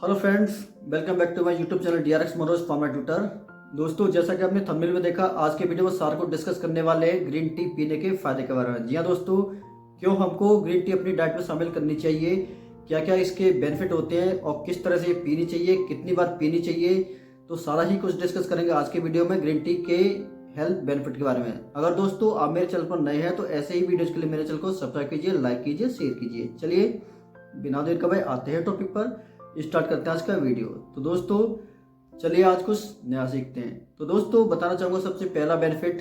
Hello friends, welcome back to my YouTube channel DRX Manoj pharma tutor. दोस्तों, जैसा कि आपने थंबनेल में देखा, आज के वीडियो में सार को डिस्कस करने वाले हैं ग्रीन टी पीने के फायदे के बारे में। जी हाँ दोस्तों, क्यों हमको ग्रीन टी अपनी डाइट में शामिल करनी चाहिए, क्या क्या इसके बेनिफिट होते हैं और किस तरह से ये पीनी चाहिए, कितनी बार पीनी चाहिए, तो सारा ही कुछ डिस्कस करेंगे आज के वीडियो में ग्रीन टी के हेल्थ बेनिफिट के बारे में। अगर दोस्तों आप मेरे चैनल पर नए हैं तो ऐसे ही वीडियोज के लिए मेरे चैनल को सब्सक्राइब कीजिए, लाइक कीजिए, शेयर कीजिए। चलिए बिना देर का आते हैं टॉपिक पर, स्टार्ट करते हैं आज का वीडियो। तो दोस्तों चलिए आज कुछ नया सीखते हैं। तो दोस्तों बताना चाहूँगा सबसे पहला बेनिफिट,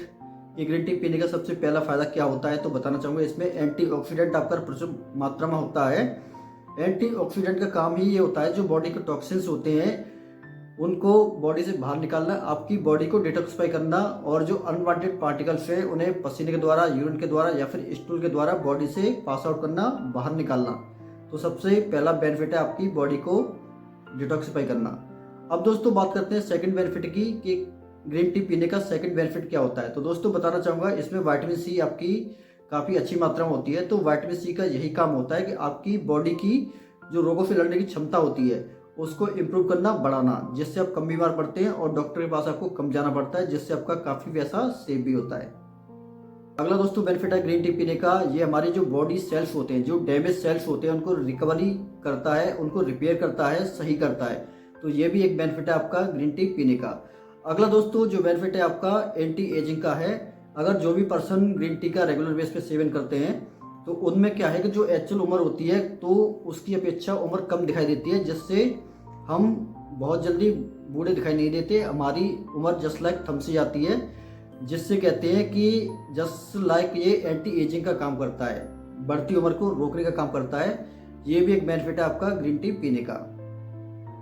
ये ग्रीन टी पीने का सबसे पहला फायदा क्या होता है, तो बताना चाहूँगा इसमें एंटीऑक्सीडेंट आपका प्रचुर मात्रा में होता है। एंटीऑक्सीडेंट का काम ही ये होता है, जो बॉडी के टॉक्सिन्स होते हैं उनको बॉडी से बाहर निकालना, आपकी बॉडी को डिटॉक्सिफाई करना, और जो अनवांटेड पार्टिकल्स है उन्हें पसीने के द्वारा, यूरिन के द्वारा या फिर स्टूल के द्वारा बॉडी से पास आउट करना, बाहर निकालना। तो सबसे पहला बेनिफिट है आपकी बॉडी को डिटॉक्सिफाई करना। अब दोस्तों बात करते हैं सेकंड बेनिफिट की, कि ग्रीन टी पीने का सेकंड बेनिफिट क्या होता है। तो दोस्तों बताना चाहूँगा इसमें विटामिन सी आपकी काफ़ी अच्छी मात्रा में होती है। तो विटामिन सी का यही काम होता है कि आपकी बॉडी की जो रोगों से लड़ने की क्षमता होती है उसको इम्प्रूव करना, बढ़ाना, जिससे आप कम बीमार पड़ते हैं और डॉक्टर के पास आपको कम जाना पड़ता है, जिससे आपका काफ़ी पैसा सेव भी होता है। अगला दोस्तों बेनिफिट है ग्रीन टी पीने का, ये हमारे जो बॉडी सेल्स होते हैं, जो डैमेज सेल्स होते हैं उनको रिकवरी करता है, उनको रिपेयर करता है, सही करता है। तो ये भी एक बेनिफिट है आपका ग्रीन टी पीने का। अगला दोस्तों जो बेनिफिट है आपका एंटी एजिंग का है। अगर जो भी पर्सन ग्रीन टी का रेगुलर बेस पे सेवन करते हैं तो उनमें क्या है कि जो एक्चुअल उम्र होती है तो उसकी अपेक्षा उम्र कम दिखाई देती है, जिससे हम बहुत जल्दी बूढ़े दिखाई नहीं देते। हमारी उम्र जस्ट लाइक थम सी जाती है, जिससे कहते हैं कि जस्ट लाइक ये एंटी एजिंग का काम करता है, बढ़ती उम्र को रोकने का काम करता है। ये भी एक बेनिफिट है आपका ग्रीन टी पीने का।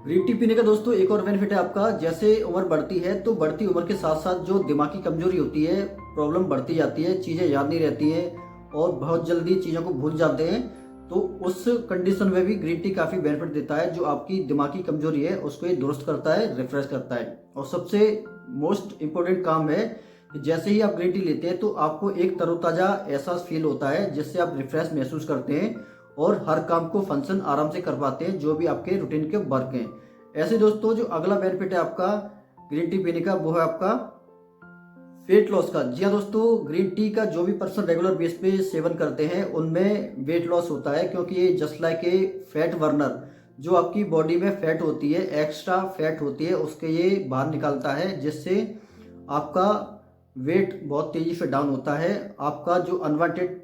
ग्रीन टी पीने का दोस्तों एक और बेनिफिट है आपका, जैसे उम्र बढ़ती है तो बढ़ती उम्र के साथ साथ जो दिमागी कमजोरी होती है, प्रॉब्लम बढ़ती जाती है, चीज़ें याद नहीं रहती हैं और बहुत जल्दी चीज़ों को भूल जाते हैं। तो उस कंडीशन में भी ग्रीन टी काफ़ी बेनिफिट देता है। जो आपकी दिमागी कमजोरी है उसको ये दुरुस्त करता है, रिफ्रेश करता है। और सबसे मोस्ट इम्पोर्टेंट काम है कि जैसे ही आप ग्रीन टी लेते हैं तो आपको एक तरोताज़ा एहसास फील होता है, जिससे आप रिफ्रेश महसूस करते हैं और हर काम को फंक्शन आराम से कर पाते हैं, जो भी आपके रूटीन के वर्क हैं। ऐसे दोस्तों जो अगला बेनिफिट है आपका ग्रीन टी पीने का, वो है आपका वेट लॉस का। जी हाँ दोस्तों, ग्रीन टी का जो भी पर्सन रेगुलर बेस पे सेवन करते हैं उनमें वेट लॉस होता है, क्योंकि ये just like a fat burner, जो आपकी बॉडी में फैट होती है, एक्स्ट्रा फैट होती है, उसके ये बाहर निकालता है, जिससे आपका वेट बहुत तेज़ी से डाउन होता है। आपका जो अनवांटेड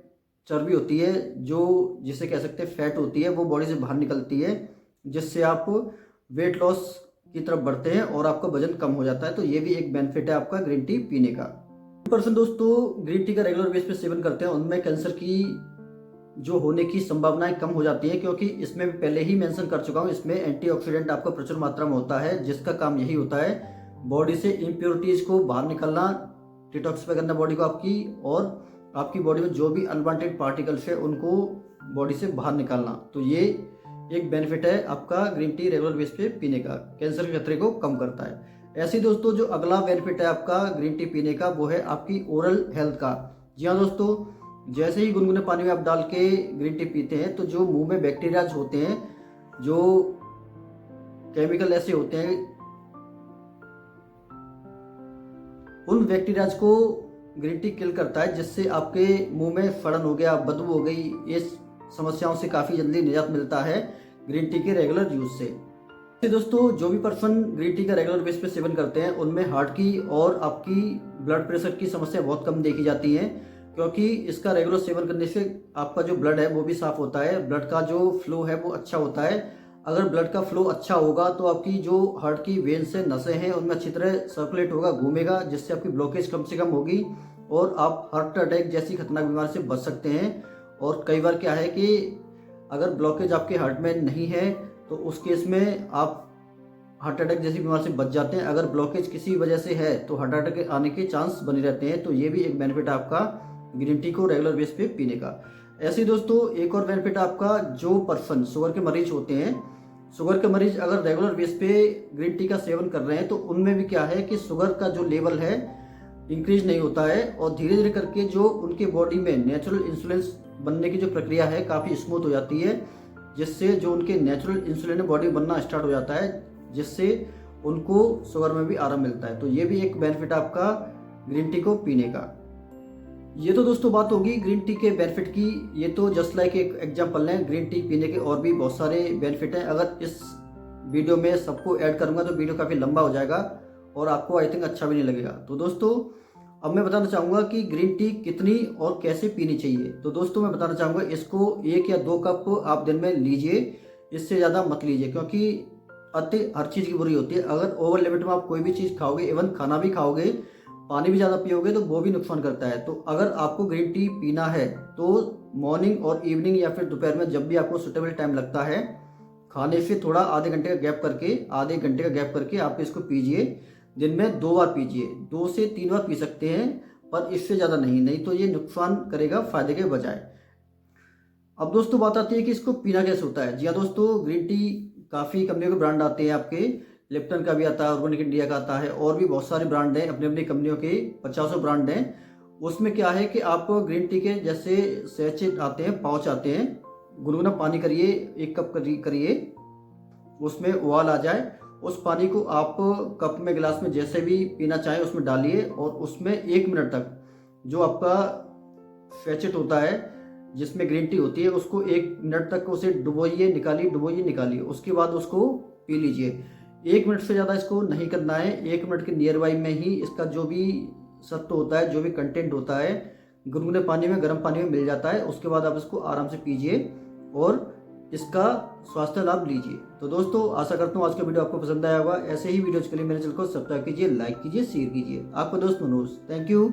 चर्बी होती है, जो जिसे कह सकते हैं फैट होती है, वो बॉडी से बाहर निकलती है, जिससे आप वेट लॉस की तरफ बढ़ते हैं और आपका वजन कम हो जाता है। तो ये भी एक बेनिफिट है आपका ग्रीन टी पीने का। पर्सन दोस्तों ग्रीन टी का रेगुलर बेस पे सेवन करते हैं उनमें कैंसर की जो होने की संभावनाएं कम हो जाती है, क्योंकि इसमें पहले ही मेंशन कर चुका हूं, इसमें एंटीऑक्सीडेंट आपका प्रचुर मात्रा में होता है, जिसका काम यही होता है बॉडी से इम्प्योरिटीज को बाहर निकालना, डिटॉक्सिफाई करना बॉडी को आपकी, और आपकी बॉडी में जो भी अनवांटेड पार्टिकल्स है उनको बॉडी से बाहर निकालना। तो ये एक बेनिफिट है आपका ग्रीन टी रेगुलर बेस पे पीने का, कैंसर के खतरे को कम करता है। ऐसे दोस्तों जो अगला बेनिफिट है आपका ग्रीन टी पीने का, वो है आपकी ओरल हेल्थ का। जी हाँ दोस्तों, जैसे ही गुनगुने पानी में आप डाल के ग्रीन टी पीते हैं तो जो मुंह में बैक्टीरियाज होते हैं, जो केमिकल ऐसे होते हैं, उन बैक्टीरियाज को ग्रीन टी किल करता है, जिससे आपके मुंह में फड़न हो गया, बदबू हो गई, ये समस्याओं से काफ़ी जल्दी निजात मिलता है ग्रीन टी के रेगुलर यूज से। दोस्तों जो भी पर्सन ग्रीन टी का रेगुलर बेस पे सेवन करते हैं उनमें हार्ट की और आपकी ब्लड प्रेशर की समस्या बहुत कम देखी जाती है, क्योंकि इसका रेगुलर सेवन करने से आपका जो ब्लड है वो भी साफ होता है, ब्लड का जो फ्लो है वो अच्छा होता है। अगर ब्लड का फ्लो अच्छा होगा तो आपकी जो हार्ट की वेन्स से नसें हैं उनमें अच्छी तरह सर्कुलेट होगा, घूमेगा, जिससे आपकी ब्लॉकेज कम से कम होगी और आप हार्ट अटैक जैसी खतरनाक बीमारी से बच सकते हैं। और कई बार क्या है कि अगर ब्लॉकेज आपके हार्ट में नहीं है तो उस केस में आप हार्ट अटैक जैसी बीमारी से बच जाते हैं। अगर ब्लॉकेज किसी वजह से है तो हार्ट अटैक आने के चांस बने रहते हैं। तो ये भी एक बेनिफिट है आपका ग्रीन टी को रेगुलर बेस पे पीने का। ऐसे दोस्तों एक और बेनिफिट आपका, जो पर्सन शुगर के मरीज होते हैं, शुगर के मरीज अगर रेगुलर बेस पे ग्रीन टी का सेवन कर रहे हैं तो उनमें भी क्या है कि शुगर का जो लेवल है इंक्रीज नहीं होता है, और धीरे धीरे करके जो उनके बॉडी में नेचुरल इंसुलिन बनने की जो प्रक्रिया है काफ़ी स्मूथ हो जाती है, जिससे जो उनके नेचुरल इंसुलिन है बॉडी बनना स्टार्ट हो जाता है, जिससे उनको शुगर में भी आराम मिलता है। तो ये भी एक बेनिफिट आपका ग्रीन टी को पीने का। ये तो दोस्तों बात होगी ग्रीन टी के बेनिफिट की। ये तो जस्ट लाइक एक एग्जांपल है, ग्रीन टी पीने के और भी बहुत सारे बेनिफिट हैं। अगर इस वीडियो में सबको ऐड करूंगा तो वीडियो काफ़ी लंबा हो जाएगा और आपको आई थिंक अच्छा भी नहीं लगेगा। तो दोस्तों अब मैं बताना चाहूँगा कि ग्रीन टी कितनी और कैसे पीनी चाहिए। तो दोस्तों मैं बताना चाहूँगा, इसको 1 या 2 कप आप दिन में लीजिए, इससे ज़्यादा मत लीजिए, क्योंकि अति हर चीज़ की बुरी होती है। अगर ओवर लिमिट में आप कोई भी चीज़ खाओगे, इवन खाना भी खाओगे, पानी भी ज़्यादा पियोगे तो वो भी नुकसान करता है। तो अगर आपको ग्रीन टी पीना है तो मॉर्निंग और इवनिंग या फिर दोपहर में जब भी आपको सुटेबल टाइम लगता है, खाने से थोड़ा आधे घंटे का गैप करके आप इसको पीजिए। दिन में 2 बार पीजिए, 2 से 3 बार पी सकते हैं, पर इससे ज़्यादा नहीं तो ये नुकसान करेगा फ़ायदे के बजाय। अब दोस्तों बात आती है कि इसको पीना कैसे होता है। जी हाँ दोस्तों, ग्रीन टी काफ़ी कंपनियों के ब्रांड आते हैं आपके, लिप्टन का भी आता है, ऑर्गेनिक इंडिया का आता है, और भी बहुत सारे ब्रांड हैं, अपनी अपनी कंपनियों के 50 ब्रांड हैं। उसमें क्या है कि आप ग्रीन टी के जैसे सैचेट आते हैं, पाउच आते हैं, गुनगुना पानी करिए, 1 कप करिए, उसमें उबाल आ जाए, उस पानी को आप कप में गिलास में जैसे भी पीना चाहें उसमें डालिए, और उसमें 1 मिनट तक जो आपका सैचेट होता है जिसमें ग्रीन टी होती है, उसको 1 मिनट तक उसे डुबोइए निकालिए, उसके बाद उसको पी लीजिए। 1 मिनट से ज़्यादा इसको नहीं करना है। 1 मिनट के नियर बाई में ही इसका जो भी सत्व होता है, जो भी कंटेंट होता है, गुनगुने पानी में, गर्म पानी में मिल जाता है। उसके बाद आप इसको आराम से पीजिए और इसका स्वास्थ्य लाभ लीजिए। तो दोस्तों आशा करता हूँ आज का वीडियो आपको पसंद आया होगा। ऐसे ही वीडियोज़ के लिए मेरे चैनल को सब्सक्राइब कीजिए, लाइक कीजिए, शेयर कीजिए। आपका दोस्त मनोज, थैंक यू।